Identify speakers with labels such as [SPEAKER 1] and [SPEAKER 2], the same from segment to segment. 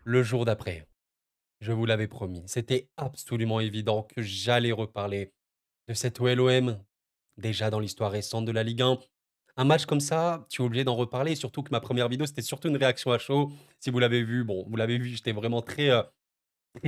[SPEAKER 1] Le jour d'après, je vous l'avais promis, c'était absolument évident que j'allais reparler de cet OLOM, déjà dans l'histoire récente de la Ligue 1. Un match comme ça, tu es obligé d'en reparler, surtout que ma première vidéo, c'était surtout une réaction à chaud. Si vous l'avez vu, bon, vous l'avez vu, j'étais vraiment très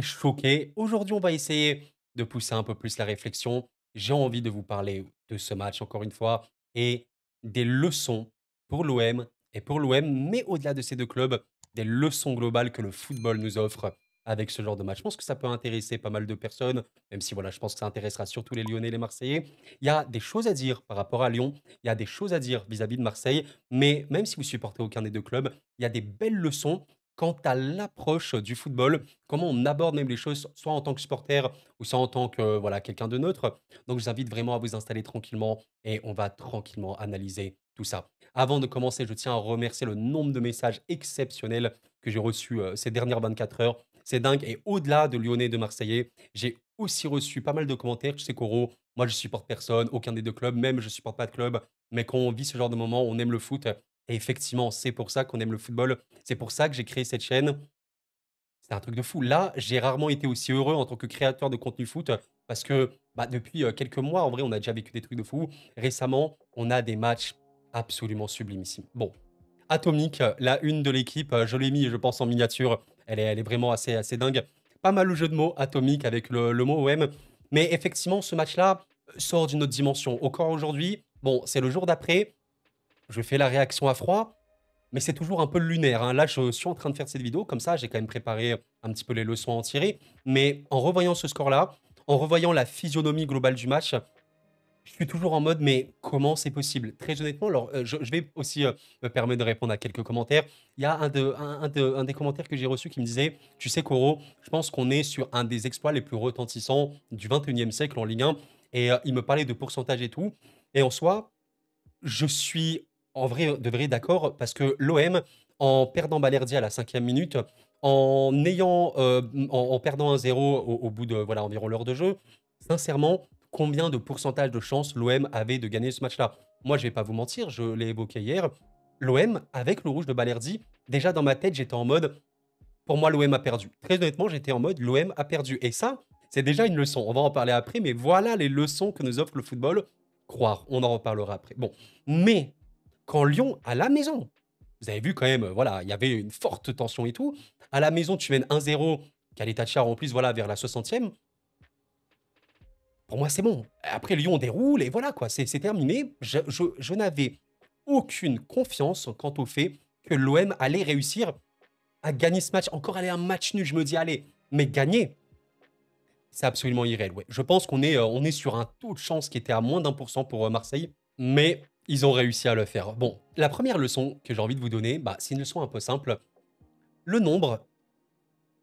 [SPEAKER 1] choqué. Aujourd'hui, on va essayer de pousser un peu plus la réflexion. J'ai envie de vous parler de ce match, encore une fois, et des leçons pour l'OM et pour l'OM, mais au-delà de ces deux clubs, des leçons globales que le football nous offre avec ce genre de match. Je pense que ça peut intéresser pas mal de personnes, même si voilà, je pense que ça intéressera surtout les Lyonnais et les Marseillais. Il y a des choses à dire par rapport à Lyon, il y a des choses à dire vis-à-vis de Marseille, mais même si vous supportez aucun des deux clubs, il y a des belles leçons quant à l'approche du football, comment on aborde même les choses, soit en tant que supporter ou soit en tant que voilà, quelqu'un de neutre. Donc, je vous invite vraiment à vous installer tranquillement et on va tranquillement analyser tout ça. Avant de commencer, je tiens à remercier le nombre de messages exceptionnels que j'ai reçus ces dernières 24 heures. C'est dingue. Et au-delà de Lyonnais et de Marseillais, j'ai aussi reçu pas mal de commentaires. Tu sais, Coro, moi, je supporte personne, aucun des deux clubs, même je supporte pas de club. Mais quand on vit ce genre de moment, on aime le foot. Et effectivement, c'est pour ça qu'on aime le football. C'est pour ça que j'ai créé cette chaîne. C'est un truc de fou. Là, j'ai rarement été aussi heureux en tant que créateur de contenu foot parce que bah, depuis quelques mois, en vrai, on a déjà vécu des trucs de fou. Récemment, on a des matchs absolument sublimissimes. Bon, Atomique, la une de l'équipe, je l'ai mis, je pense, en miniature. Elle est vraiment assez dingue. Pas mal le jeu de mots, Atomique, avec le mot OM. Mais effectivement, ce match-là sort d'une autre dimension. Encore aujourd'hui, bon, c'est le jour d'après. Je fais la réaction à froid. Mais c'est toujours un peu lunaire, hein. Là, je suis en train de faire cette vidéo, comme ça, j'ai quand même préparé un petit peu les leçons à en tirer. Mais en revoyant ce score-là, en revoyant la physionomie globale du match, je suis toujours en mode, mais comment c'est possible? Très honnêtement, alors, je vais aussi me permettre de répondre à quelques commentaires. Il y a un des commentaires que j'ai reçu qui me disait, tu sais, Koro, je pense qu'on est sur un des exploits les plus retentissants du 21e siècle en Ligue 1. Et il me parlait de pourcentage et tout. Et en soi, je suis en vrai de vrai d'accord parce que l'OM, en perdant Balerdi à la 5e minute, en perdant 1-0 au bout de voilà, environ l'heure de jeu, sincèrement, combien de pourcentage de chances l'OM avait de gagner ce match-là? Moi, je vais pas vous mentir, je l'ai évoqué hier, l'OM, avec le rouge de Balerdi, déjà dans ma tête, j'étais en mode, pour moi, l'OM a perdu. Très honnêtement, j'étais en mode, l'OM a perdu. Et ça, c'est déjà une leçon. On va en parler après, mais voilà les leçons que nous offre le football. Croire, on en reparlera après. Bon, mais quand Lyon, à la maison, vous avez vu quand même, voilà, il y avait une forte tension et tout. À la maison, tu mènes 1-0, Kaleta en plus, voilà, vers la 60e. Pour moi, c'est bon. Après, Lyon déroule et voilà, quoi, c'est terminé. Je n'avais aucune confiance quant au fait que l'OM allait réussir à gagner ce match. Encore aller un match nul, je me dis, allez, mais gagner, c'est absolument irréel. Ouais. Je pense on est sur un taux de chance qui était à moins d'1% pour Marseille, mais ils ont réussi à le faire. Bon, la première leçon que j'ai envie de vous donner, bah, c'est une leçon un peu simple. Le nombre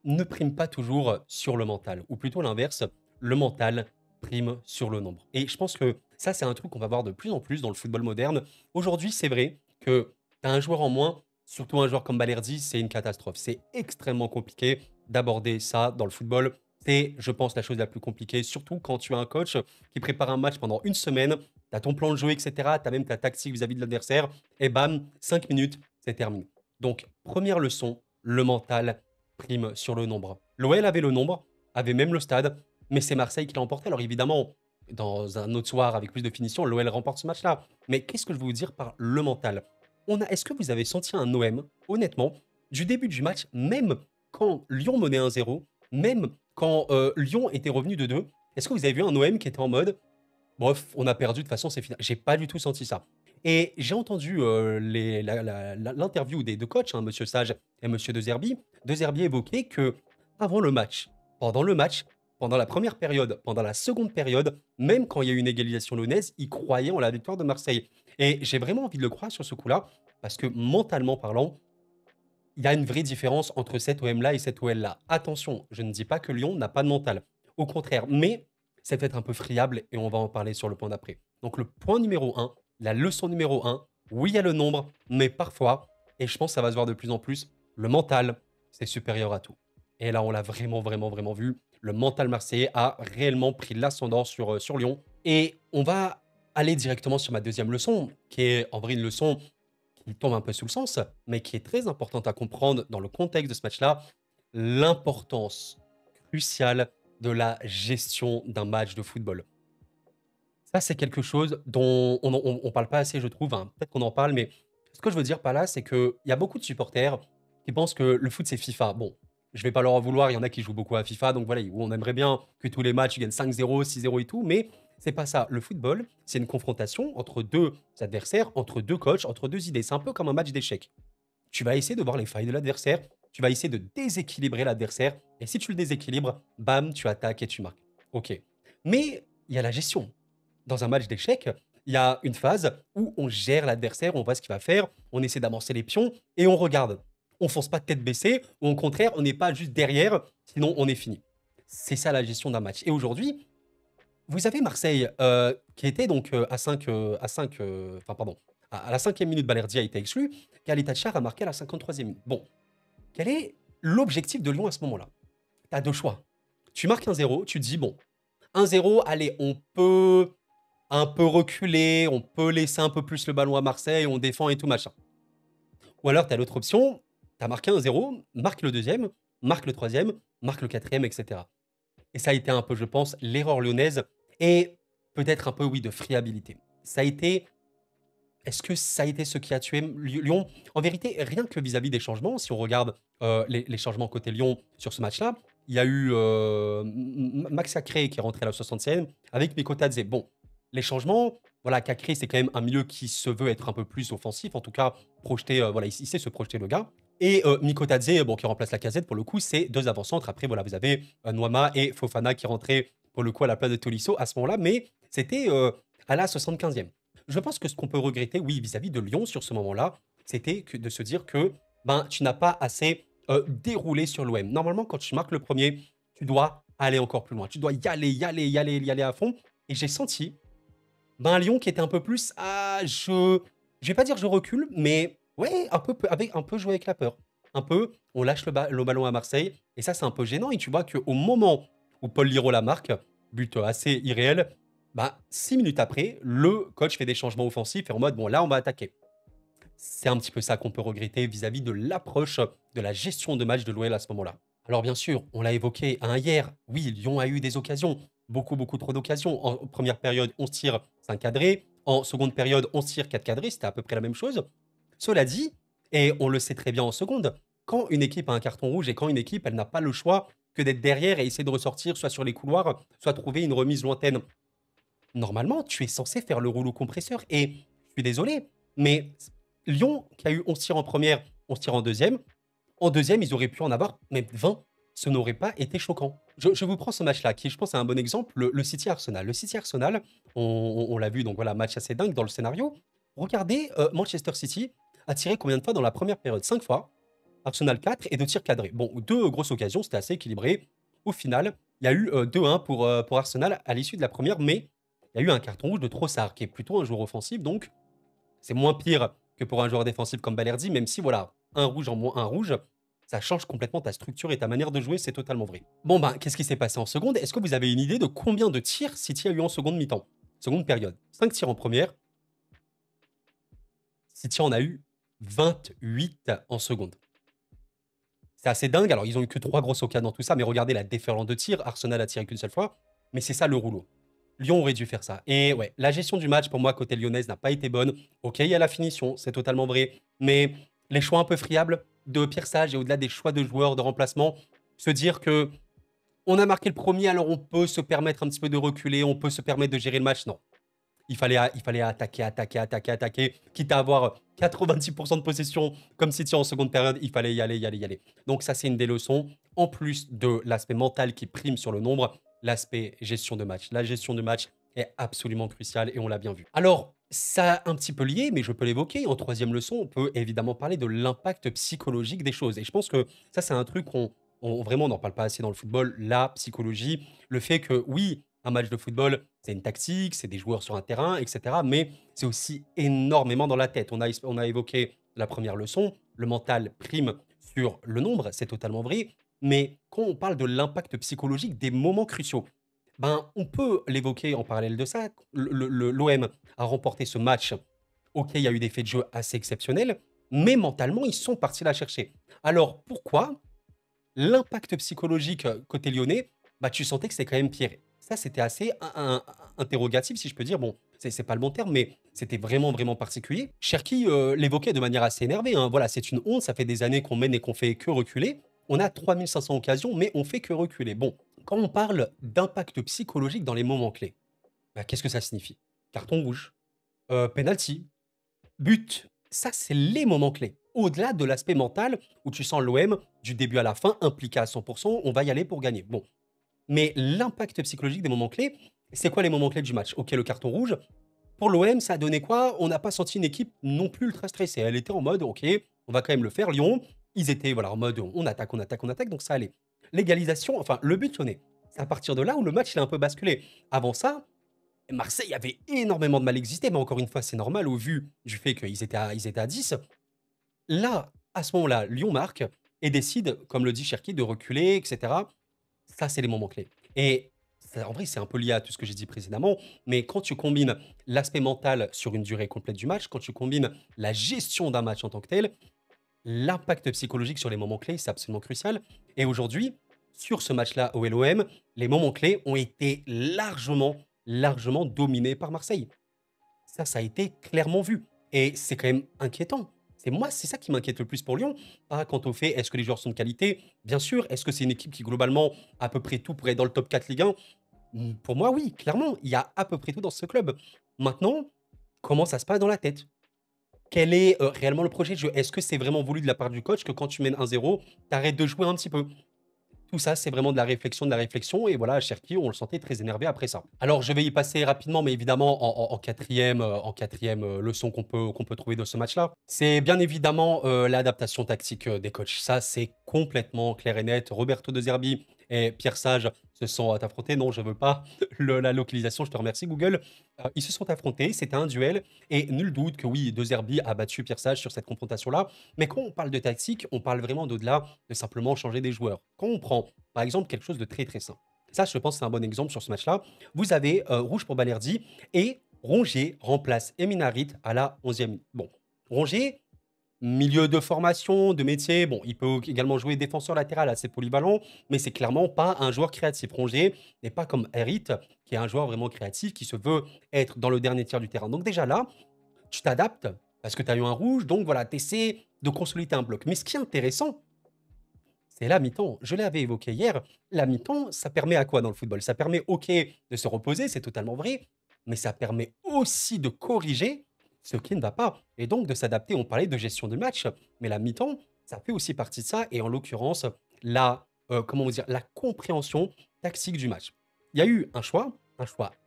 [SPEAKER 1] ne prime pas toujours sur le mental, ou plutôt l'inverse, le mental prime sur le nombre. Et je pense que ça, c'est un truc qu'on va voir de plus en plus dans le football moderne. Aujourd'hui, c'est vrai que tu as un joueur en moins, surtout un joueur comme Balerdi, c'est une catastrophe. C'est extrêmement compliqué d'aborder ça dans le football. C'est, je pense, la chose la plus compliquée, surtout quand tu as un coach qui prépare un match pendant une semaine, tu as ton plan de jeu, etc., tu as même ta tactique vis-à-vis de l'adversaire, et bam, 5 minutes, c'est terminé. Donc, première leçon, le mental prime sur le nombre. L'OL avait le nombre, avait même le stade, mais c'est Marseille qui l'a emporté. Alors évidemment, dans un autre soir avec plus de finition, l'OL remporte ce match-là. Mais qu'est-ce que je veux vous dire par le mental? Est-ce que vous avez senti un OM, honnêtement, du début du match, même quand Lyon menait 1-0, même quand Lyon était revenu de 2, est-ce que vous avez vu un OM qui était en mode bof, on a perdu, de toute façon, c'est fini. J'ai pas du tout senti ça. Et j'ai entendu l'interview des deux coachs, hein, Monsieur Sage et Monsieur De Zerbi. De Zerbi évoquait que avant le match, pendant le match, pendant la première période, pendant la seconde période, même quand il y a eu une égalisation lyonnaise, ils croyaient en la victoire de Marseille. Et j'ai vraiment envie de le croire sur ce coup-là, parce que mentalement parlant, il y a une vraie différence entre cet OM-là et cet OL-là. Attention, je ne dis pas que Lyon n'a pas de mental. Au contraire, mais c'est peut-être un peu friable et on va en parler sur le point d'après. Donc le point numéro un, la leçon numéro un, oui, il y a le nombre, mais parfois, et je pense que ça va se voir de plus en plus, le mental, c'est supérieur à tout. Et là, on l'a vraiment vu. Le mental marseillais a réellement pris l'ascendant sur Lyon. Et on va aller directement sur ma deuxième leçon, qui est en vrai une leçon qui tombe un peu sous le sens, mais qui est très importante à comprendre dans le contexte de ce match-là. l'importance cruciale de la gestion d'un match de football. Ça, c'est quelque chose dont on parle pas assez, je trouve, hein. Peut-être qu'on en parle, mais ce que je veux dire par là, c'est qu'il y a beaucoup de supporters qui pensent que le foot, c'est FIFA. Bon, je vais pas leur en vouloir, il y en a qui jouent beaucoup à FIFA, donc voilà, où on aimerait bien que tous les matchs ils gagnent 5-0, 6-0 et tout, mais c'est pas ça. Le football, c'est une confrontation entre 2 adversaires, entre 2 coachs, entre 2 idées. C'est un peu comme un match d'échecs. Tu vas essayer de voir les failles de l'adversaire, tu vas essayer de déséquilibrer l'adversaire, et si tu le déséquilibres, bam, tu attaques et tu marques. OK. Mais il y a la gestion. Dans un match d'échecs, il y a une phase où on gère l'adversaire, on voit ce qu'il va faire, on essaie d'avancer les pions et on regarde. On fonce pas tête baissée, ou au contraire, on n'est pas juste derrière, sinon on est fini. C'est ça la gestion d'un match. Et aujourd'hui, vous avez Marseille qui était donc enfin pardon, à la 5e minute, Balerdi a été exclu, Khalid Tachar a marqué à la 53e minute. Bon, quel est l'objectif de Lyon à ce moment-là? Tu as deux choix. Tu marques 1-0, tu te dis, bon, 1-0, allez, on peut un peu reculer, on peut laisser un peu plus le ballon à Marseille, on défend et tout machin. Ou alors, tu as l'autre option, tu as marqué 1-0, marque le deuxième, marque le troisième, marque le quatrième, etc. Et ça a été un peu, je pense, l'erreur lyonnaise et peut-être un peu, oui, de friabilité. Ça a été est-ce que ça a été ce qui a tué Lyon? En vérité, rien que vis-à-vis des changements, si on regarde les changements côté Lyon sur ce match-là, il y a eu Max Cacré qui est rentré à la 60e avec Miko Tadze. Bon, les changements, voilà, Cacré, c'est quand même un milieu qui se veut être un peu plus offensif, en tout cas, projeté, voilà, il sait se projeter le gars. Et Miko Tadze, bon, qui remplace la casette, pour le coup, c'est deux avant-centres. Après, voilà, vous avez Noama et Fofana qui rentraient pour le coup à la place de Tolisso à ce moment-là, mais c'était à la 75e. Je pense que ce qu'on peut regretter, oui, vis-à-vis de Lyon sur ce moment-là, c'était de se dire que ben, tu n'as pas assez déroulé sur l'OM. Normalement, quand tu marques le premier, tu dois aller encore plus loin. Tu dois y aller, y aller, y aller, y aller à fond. Et j'ai senti ben, Lyon qui était un peu plus je vais pas dire je recule, mais ouais, un peu, avec, un peu jouer avec la peur. Un peu, on lâche le ballon à Marseille. Et ça, c'est un peu gênant. Et tu vois qu'au moment où Paul Liro la marque, but assez irréel, bah, 6 minutes après, le coach fait des changements offensifs et en mode, bon, là, on va attaquer. C'est un petit peu ça qu'on peut regretter vis-à-vis de l'approche de la gestion de match de l'OL à ce moment-là. Alors bien sûr, on l'a évoqué hein, hier, oui, Lyon a eu des occasions, beaucoup, beaucoup trop d'occasions. En première période, 11 tirs, 5 cadrés. En seconde période, 11 tirs, 4 cadrés, c'était à peu près la même chose. Cela dit, et on le sait très bien en seconde, quand une équipe a un carton rouge et quand une équipe, elle n'a pas le choix que d'être derrière et essayer de ressortir soit sur les couloirs, soit trouver une remise lointaine normalement, tu es censé faire le rouleau compresseur. Et je suis désolé, mais Lyon, qui a eu 11 tirs en première, 11 tirs en deuxième, ils auraient pu en avoir même 20. Ce n'aurait pas été choquant. Je vous prends ce match-là, qui je pense est un bon exemple, le City Arsenal. Le City Arsenal, on l'a vu, donc voilà, match assez dingue dans le scénario. Regardez, Manchester City a tiré combien de fois dans la première période? 5 fois. Arsenal 4 et 2 tirs cadrés. Bon, deux grosses occasions, c'était assez équilibré. Au final, il y a eu 2-1 pour Arsenal à l'issue de la première, mais il y a eu un carton rouge de Trossard, qui est plutôt un joueur offensif, donc c'est moins pire que pour un joueur défensif comme Balerdi, même si, voilà, un rouge en moins un rouge, ça change complètement ta structure et ta manière de jouer, c'est totalement vrai. Bon, ben, qu'est-ce qui s'est passé en seconde? Est-ce que vous avez une idée de combien de tirs City a eu en seconde mi-temps? Seconde période. 5 tirs en première, City en a eu 28 en seconde. C'est assez dingue. Alors, ils ont eu que 3 grosses occasions dans tout ça, mais regardez la déferlante de tir. Arsenal a tiré qu'une seule fois, mais c'est ça le rouleau. Lyon aurait dû faire ça. Et ouais, la gestion du match, pour moi, côté lyonnaise, n'a pas été bonne. Ok, il y a la finition, c'est totalement vrai. Mais les choix un peu friables de Pierre Sage et au-delà des choix de joueurs de remplacement, se dire que on a marqué le premier, alors on peut se permettre un petit peu de reculer, on peut se permettre de gérer le match. Non. Il fallait attaquer, attaquer, attaquer, attaquer. Quitte à avoir 90% de possession comme City en seconde période, il fallait y aller, y aller, y aller. Donc ça, c'est une des leçons. En plus de l'aspect mental qui prime sur le nombre, l'aspect gestion de match. La gestion de match est absolument cruciale et on l'a bien vu. Alors, ça a un petit peu lié, mais je peux l'évoquer. En troisième leçon, on peut évidemment parler de l'impact psychologique des choses. Et je pense que ça, c'est un truc vraiment, on n'en parle pas assez dans le football, la psychologie. Le fait que, oui, un match de football, c'est une tactique, c'est des joueurs sur un terrain, etc. Mais c'est aussi énormément dans la tête. On a évoqué la première leçon, le mental prime sur le nombre, c'est totalement vrai. Mais quand on parle de l'impact psychologique des moments cruciaux, ben, on peut l'évoquer en parallèle de ça. L'OM a remporté ce match. Ok, il y a eu des faits de jeu assez exceptionnels, mais mentalement, ils sont partis la chercher. Alors pourquoi? l'impact psychologique côté lyonnais, bah, tu sentais que c'est quand même pire. Ça, c'était assez interrogatif, si je peux dire. Bon, c'est pas le bon terme, mais c'était vraiment, vraiment particulier. Cherki l'évoquait de manière assez énervée, hein. Voilà, c'est une honte, ça fait des années qu'on mène et qu'on fait que reculer. On a 3500 occasions, mais on fait que reculer. Bon, quand on parle d'impact psychologique dans les moments clés, bah, qu'est-ce que ça signifie? Carton rouge, penalty, but. Ça, c'est les moments clés. Au-delà de l'aspect mental où tu sens l'OM du début à la fin impliqué à 100%, on va y aller pour gagner. Bon, mais l'impact psychologique des moments clés, c'est quoi les moments clés du match? OK, le carton rouge. Pour l'OM, ça a donné quoi? On n'a pas senti une équipe non plus ultra stressée. Elle était en mode, OK, on va quand même le faire. Lyon, ils étaient voilà, en mode, on attaque, on attaque, on attaque, donc ça allait. L'égalisation, enfin, le but sonnait. C'est à partir de là où le match il a un peu basculé. Avant ça, Marseille avait énormément de mal existé, mais encore une fois, c'est normal au vu du fait ils étaient à 10. Là, à ce moment-là, Lyon marque et décide, comme le dit Cherki, de reculer, etc. Ça, c'est les moments clés. Et en vrai, c'est un peu lié à tout ce que j'ai dit précédemment, mais quand tu combines l'aspect mental sur une durée complète du match, quand tu combines la gestion d'un match en tant que tel, l'impact psychologique sur les moments clés, c'est absolument crucial. Et aujourd'hui, sur ce match-là au LOM, les moments clés ont été largement, largement dominés par Marseille. Ça a été clairement vu. Et c'est quand même inquiétant. C'est moi, c'est ça qui m'inquiète le plus pour Lyon. Pas quant au fait, est-ce que les joueurs sont de qualité? Bien sûr. Est-ce que c'est une équipe qui, globalement, a à peu près tout pour être dans le top 4 Ligue 1? Pour moi, oui, clairement. Il y a à peu près tout dans ce club. Maintenant, comment ça se passe dans la tête? Quel est réellement le projet de jeu? Est-ce que c'est vraiment voulu de la part du coach que quand tu mènes 1-0, tu arrêtes de jouer un petit peu? Tout ça, c'est vraiment de la réflexion et voilà, Cherki, on le sentait très énervé après ça. Alors je vais y passer rapidement, mais évidemment en 4e, leçon qu'on peut trouver de ce match-là, c'est bien évidemment, l'adaptation tactique, des coachs. Ça, c'est complètement clair et net. Roberto De Zerbi et Pierre Sage se sont affrontés. Non, je veux pas la localisation, je te remercie Google. Ils se sont affrontés, c'était un duel et nul doute que oui, De Zerbi a battu Pierre Sage sur cette confrontation-là. Mais quand on parle de tactique, on parle vraiment d'au-delà de simplement changer des joueurs. Quand on prend, par exemple, quelque chose de très très simple. Ça, je pense que c'est un bon exemple sur ce match-là. Vous avez rouge pour Balerdi et Rongier remplace Eminarit à la 11e minute. Bon, Rongier, milieu de formation, de métier, bon, il peut également jouer défenseur latéral assez polyvalent, mais c'est clairement pas un joueur créatif. Rongier n'est pas comme Harit, qui est un joueur vraiment créatif, qui se veut être dans le dernier tiers du terrain. Donc déjà là, tu t'adaptes parce que tu as eu un rouge, donc voilà, tu essaies de consolider un bloc. Mais ce qui est intéressant, c'est la mi-temps. Je l'avais évoqué hier. La mi-temps, ça permet à quoi dans le football? Ça permet, OK, de se reposer, c'est totalement vrai, mais ça permet aussi de corriger ce qui ne va pas et donc de s'adapter. On parlait de gestion de match, mais la mi-temps, ça fait aussi partie de ça et en l'occurrence, comment dire, la compréhension tactique du match. Il y a eu un choix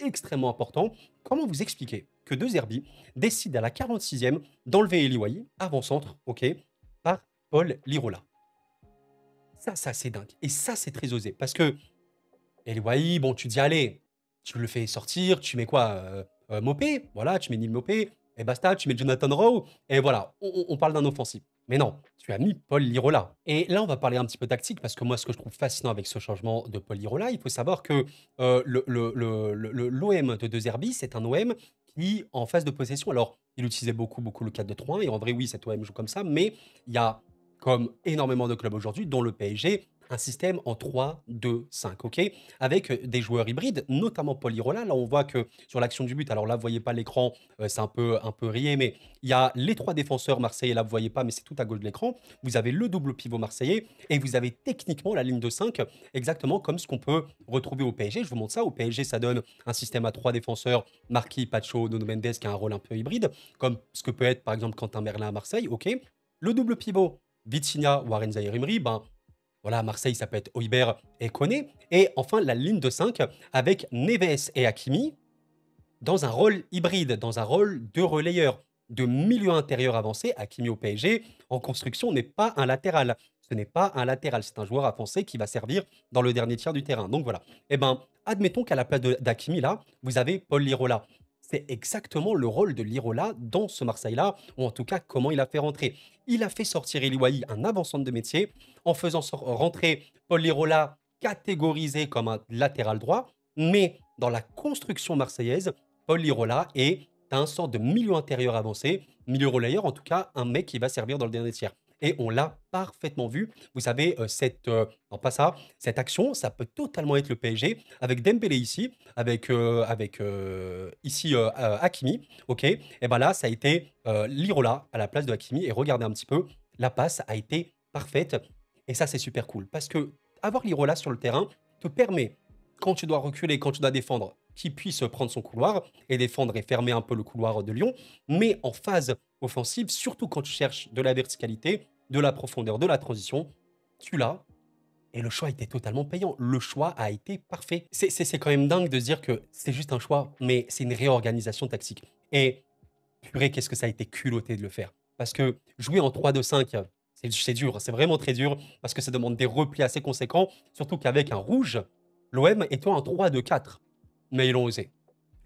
[SPEAKER 1] extrêmement important. Comment vous expliquer que De Zerbi décide à la 46e d'enlever Eli avant-centre, OK, par Paul Lirola? Ça, c'est dingue. Et ça, c'est très osé. Parce que El Wai, bon, tu dis, allez, tu le fais sortir, tu mets quoi Mopé, voilà, tu mets Neil Mopé, et basta, tu mets Jonathan Rowe, et voilà, on parle d'un offensif. Mais non, tu as mis Paul Lirola. Et là, on va parler un petit peu tactique, parce que moi, ce que je trouve fascinant avec ce changement de Paul Lirola, il faut savoir que l'OM de Zerbi, c'est un OM qui, en phase de possession, alors, il utilisait beaucoup, beaucoup le 4-2-3-1, et en vrai, oui, cet OM joue comme ça, mais il y a comme énormément de clubs aujourd'hui, dont le PSG, un système en 3-2-5, OK? Avec des joueurs hybrides, notamment Paul Lirola. Là, on voit que sur l'action du but, alors là, vous voyez pas l'écran, c'est un peu rayé, mais il y a les 3 défenseurs marseillais, là, vous voyez pas, mais c'est tout à gauche de l'écran. Vous avez le double pivot marseillais et vous avez techniquement la ligne de 5, exactement comme ce qu'on peut retrouver au PSG. Je vous montre ça. Au PSG, ça donne un système à 3 défenseurs, Marquis, Pacho, Nuno Mendes, qui a un rôle un peu hybride, comme ce que peut être, par exemple, Quentin Merlin à Marseille, OK? Le double pivot, Vitinha, Warren Zaïre-Emery, ben, voilà, Marseille, ça peut être Højbjerg et Koné. Et enfin, la ligne de 5 avec Neves et Hakimi dans un rôle hybride, dans un rôle de relayeur, de milieu intérieur avancé. Hakimi au PSG, en construction, n'est pas un latéral. Ce n'est pas un latéral, c'est un joueur avancé qui va servir dans le dernier tiers du terrain. Donc voilà. Eh ben, admettons qu'à la place d'Hakimi, là, vous avez Paul Lirola. C'est exactement le rôle de Lirola dans ce Marseille-là, ou en tout cas comment il a fait rentrer. Il a fait sortir Eliwahi, un avant-centre de métier, en faisant rentrer Paul Lirola catégorisé comme un latéral droit, mais dans la construction marseillaise, Paul Lirola est un sort de milieu intérieur avancé, milieu relayeur, en tout cas un mec qui va servir dans le dernier tiers. et on l'a parfaitement vu. Vous savez, non pas ça, cette action, ça peut totalement être le PSG avec Dembélé ici, ici, Hakimi, OK? Et ben là, ça a été, Lirola à la place de Hakimi et regardez un petit peu, la passe a été parfaite et ça, c'est super cool parce que avoir Lirola sur le terrain te permet, quand tu dois reculer, quand tu dois défendre, qu'il puisse prendre son couloir et défendre et fermer un peu le couloir de Lyon, mais en phase offensive, surtout quand tu cherches de la verticalité, de la profondeur, de la transition, tu l'as. Et le choix était totalement payant. Le choix a été parfait. C'est quand même dingue de se dire que c'est juste un choix, mais c'est une réorganisation tactique. Et purée, qu'est-ce que ça a été culotté de le faire. Parce que jouer en 3-2-5, c'est dur, c'est vraiment très dur, parce que ça demande des replis assez conséquents, surtout qu'avec un rouge, l'OM est en 3-2-4. Mais ils l'ont osé.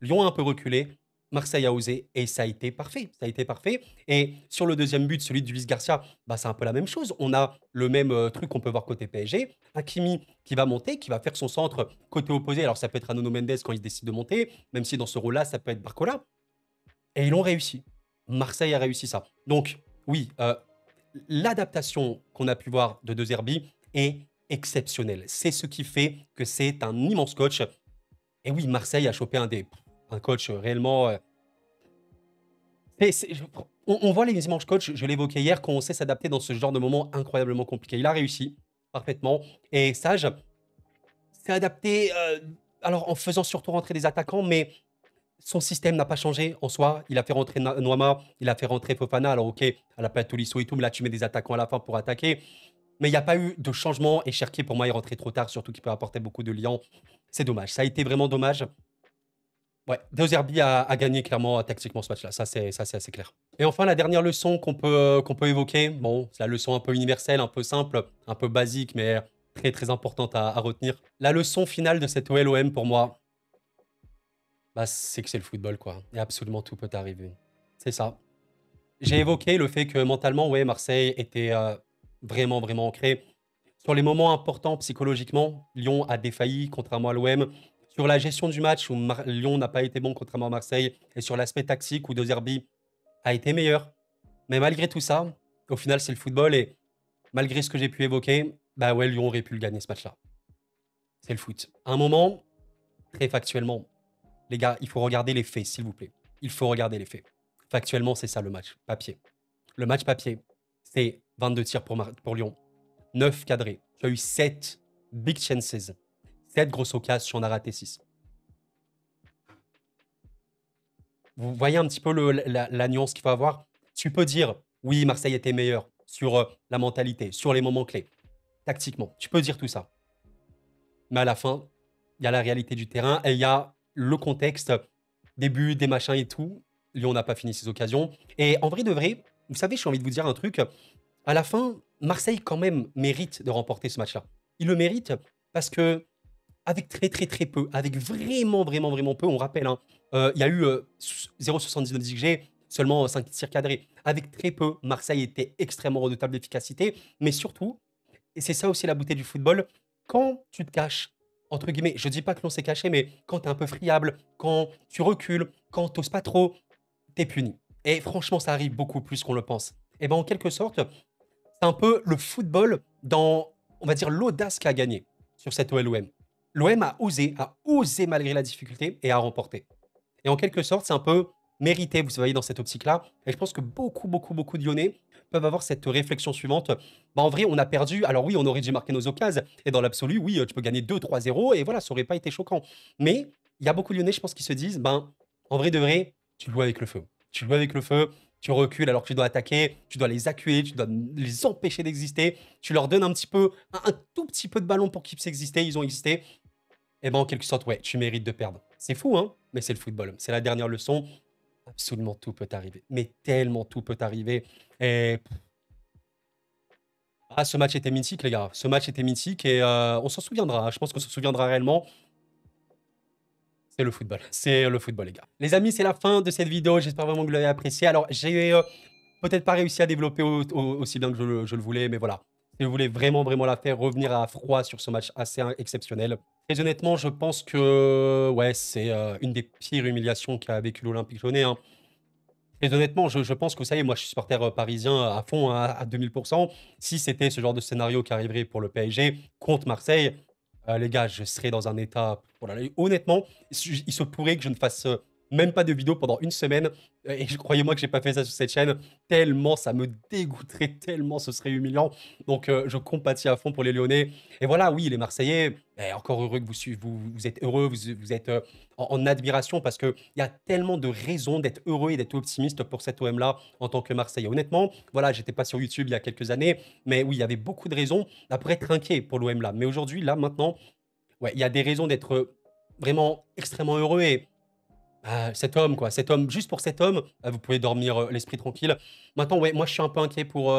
[SPEAKER 1] Lyon a un peu reculé, Marseille a osé, et ça a été parfait. Ça a été parfait. Et sur le deuxième but, celui de Luis Garcia, bah, c'est un peu la même chose. On a le même truc qu'on peut voir côté PSG. Hakimi qui va monter, qui va faire son centre côté opposé. Alors ça peut être Nuno Mendes quand il décide de monter, même si dans ce rôle-là, ça peut être Barcola. Et ils l'ont réussi. Marseille a réussi ça. Donc, oui, l'adaptation qu'on a pu voir de De Zerbi est exceptionnelle. C'est ce qui fait que c'est un immense coach. Et oui, Marseille a chopé un coach réellement. On voit les immenses coachs, je l'évoquais hier, qu'on sait s'adapter dans ce genre de moments incroyablement compliqués. Il a réussi parfaitement. Et Sage s'est adapté alors en faisant surtout rentrer des attaquants, mais son système n'a pas changé en soi. Il a fait rentrer Noama, il a fait rentrer Fofana. Alors, ok, à la place Tolisso et tout, mais là, tu mets des attaquants à la fin pour attaquer. Mais il n'y a pas eu de changement. Et Cherki, pour moi, est rentré trop tard, surtout qu'il peut apporter beaucoup de liens. C'est dommage. Ça a été vraiment dommage. Ouais, De Zerbi a gagné clairement tactiquement ce match-là. Ça, c'est assez clair. Et enfin, la dernière leçon qu'on peut évoquer. Bon, c'est la leçon un peu universelle, un peu simple, un peu basique, mais très, très importante à retenir. La leçon finale de cette OLOM, pour moi, bah, c'est que c'est le football, quoi. Et absolument tout peut arriver. C'est ça. J'ai évoqué le fait que mentalement, ouais, Marseille était vraiment, vraiment ancré. Sur les moments importants psychologiquement, Lyon a défailli, contrairement à l'OM. Sur la gestion du match, où Lyon n'a pas été bon, contrairement à Marseille. Et sur l'aspect tactique, où De Zerbi a été meilleur. Mais malgré tout ça, au final, c'est le football. Et malgré ce que j'ai pu évoquer, bah ouais, Lyon aurait pu le gagner ce match-là. C'est le foot. À un moment, très factuellement, les gars, il faut regarder les faits, s'il vous plaît. Il faut regarder les faits. Factuellement, c'est ça le match papier. Le match papier, c'est 22 tirs pour Lyon, 9 cadrés. Tu as eu 7 big chances, 7 grosses occasions, tu en as raté 6. Vous voyez un petit peu la nuance qu'il faut avoir. Tu peux dire, oui, Marseille était meilleur sur la mentalité, sur les moments clés, tactiquement. Tu peux dire tout ça. Mais à la fin, il y a la réalité du terrain et il y a le contexte, des buts, des machins et tout. Lyon n'a pas fini ses occasions. Et en vrai de vrai, vous savez, j'ai envie de vous dire un truc. À la fin, Marseille quand même mérite de remporter ce match-là. Il le mérite parce que avec très très très peu, avec vraiment vraiment vraiment peu, on rappelle, hein, il y a eu 0,79 XG, seulement 5 tirs cadrés. Avec très peu, Marseille était extrêmement redoutable d'efficacité, mais surtout, et c'est ça aussi la beauté du football, quand tu te caches, entre guillemets, je dis pas que l'on s'est caché, mais quand tu es un peu friable, quand tu recules, quand tu n'oses pas trop, tu es puni. Et franchement, ça arrive beaucoup plus qu'on le pense. Et bien en quelque sorte, c'est un peu le football dans, on va dire, l'audace qu'a gagné sur cette OLOM. L'OM a osé malgré la difficulté et a remporté. Et en quelque sorte, c'est un peu mérité, vous voyez, dans cette optique-là. Et je pense que beaucoup, beaucoup, beaucoup de Lyonnais peuvent avoir cette réflexion suivante. Bah, en vrai, on a perdu. Alors oui, on aurait dû marquer nos occasions. Et dans l'absolu, oui, tu peux gagner 2-3-0 et voilà, ça aurait pas été choquant. Mais il y a beaucoup de Lyonnais, je pense, qui se disent, ben, en vrai de vrai, tu joues avec le feu. Tu joues avec le feu, tu recules alors que tu dois attaquer, tu dois les accueillir, tu dois les empêcher d'exister. Tu leur donnes un petit peu, un tout petit peu de ballon pour qu'ils puissent exister. Ils ont existé. Et ben en quelque sorte, ouais, tu mérites de perdre. C'est fou, hein, mais c'est le football. C'est la dernière leçon. Absolument tout peut arriver. Mais tellement tout peut arriver. Et ah, ce match était mythique, les gars. Ce match était mythique et on s'en souviendra. Je pense qu'on se souviendra réellement. C'est le football. C'est le football, les gars. Les amis, c'est la fin de cette vidéo. J'espère vraiment que vous l'avez apprécié. Alors, j'ai peut-être pas réussi à développer aussi bien que je le voulais, mais voilà. Si vous voulez vraiment, vraiment la faire, revenir à froid sur ce match assez exceptionnel. Très honnêtement, je pense que ouais, c'est une des pires humiliations qu'a vécu l'Olympique Lyonnais, hein. Et honnêtement, je pense que vous savez, moi, je suis supporter, parisien à fond, hein, à 2000. Si c'était ce genre de scénario qui arriverait pour le PSG contre Marseille, les gars, je serais dans un état oh là là, honnêtement, il se pourrait que je ne fasse, même pas de vidéo pendant une semaine, et croyez-moi que j'ai pas fait ça sur cette chaîne, tellement ça me dégoûterait, tellement ce serait humiliant. Donc je compatis à fond pour les Lyonnais et voilà, oui, les Marseillais, encore heureux que vous êtes heureux, vous êtes, en admiration parce qu'il y a tellement de raisons d'être heureux et d'être optimiste pour cet OM-là en tant que Marseillais. Honnêtement, voilà, j'étais pas sur YouTube il y a quelques années, mais oui, il y avait beaucoup de raisons pour être inquiet pour l'OM là. Mais aujourd'hui, là, maintenant, ouais, il y a des raisons d'être vraiment extrêmement heureux et cet homme, quoi, cet homme, juste pour cet homme, vous pouvez dormir l'esprit tranquille. Maintenant, ouais, moi, je suis un peu inquiet pour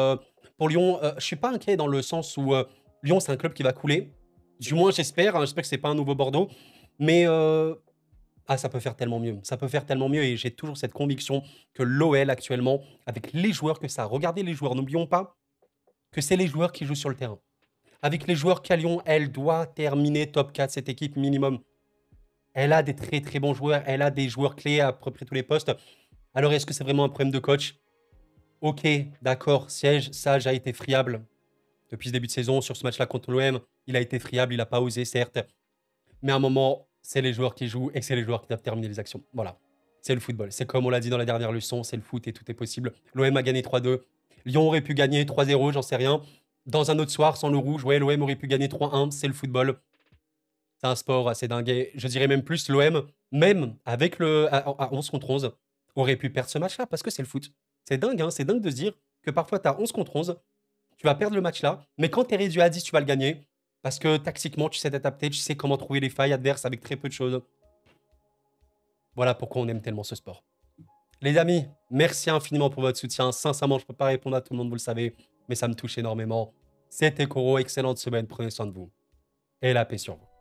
[SPEAKER 1] Lyon. Je suis pas inquiet dans le sens où Lyon, c'est un club qui va couler. Du moins, j'espère. Hein, j'espère que c'est pas un nouveau Bordeaux. Mais ça peut faire tellement mieux. Ça peut faire tellement mieux et j'ai toujours cette conviction que l'OL actuellement, avec les joueurs que ça a, regardez les joueurs, n'oublions pas que c'est les joueurs qui jouent sur le terrain. Avec les joueurs qu'à Lyon, elle doit terminer top 4, cette équipe minimum. Elle a des très très bons joueurs, elle a des joueurs clés à peu près tous les postes. Alors est-ce que c'est vraiment un problème de coach? Ok, d'accord, Siège, Sage a été friable depuis ce début de saison sur ce match-là contre l'OM. Il a été friable, il n'a pas osé, certes. Mais à un moment, c'est les joueurs qui jouent et c'est les joueurs qui doivent terminer les actions. Voilà, c'est le football. C'est comme on l'a dit dans la dernière leçon, c'est le foot et tout est possible. L'OM a gagné 3-2. Lyon aurait pu gagner 3-0, j'en sais rien. Dans un autre soir, sans le rouge, ouais, l'OM aurait pu gagner 3-1, c'est le football. C'est un sport assez dingue. Et je dirais même plus, l'OM, même avec à 11 contre 11, aurait pu perdre ce match-là parce que c'est le foot. C'est dingue, hein, c'est dingue de se dire que parfois tu as 11 contre 11, tu vas perdre le match-là, mais quand tu es réduit à 10, tu vas le gagner parce que tactiquement, tu sais t'adapter, tu sais comment trouver les failles adverses avec très peu de choses. Voilà pourquoi on aime tellement ce sport. Les amis, merci infiniment pour votre soutien. Sincèrement, je ne peux pas répondre à tout le monde, vous le savez, mais ça me touche énormément. C'était Koro, excellente semaine, prenez soin de vous et la paix sur vous.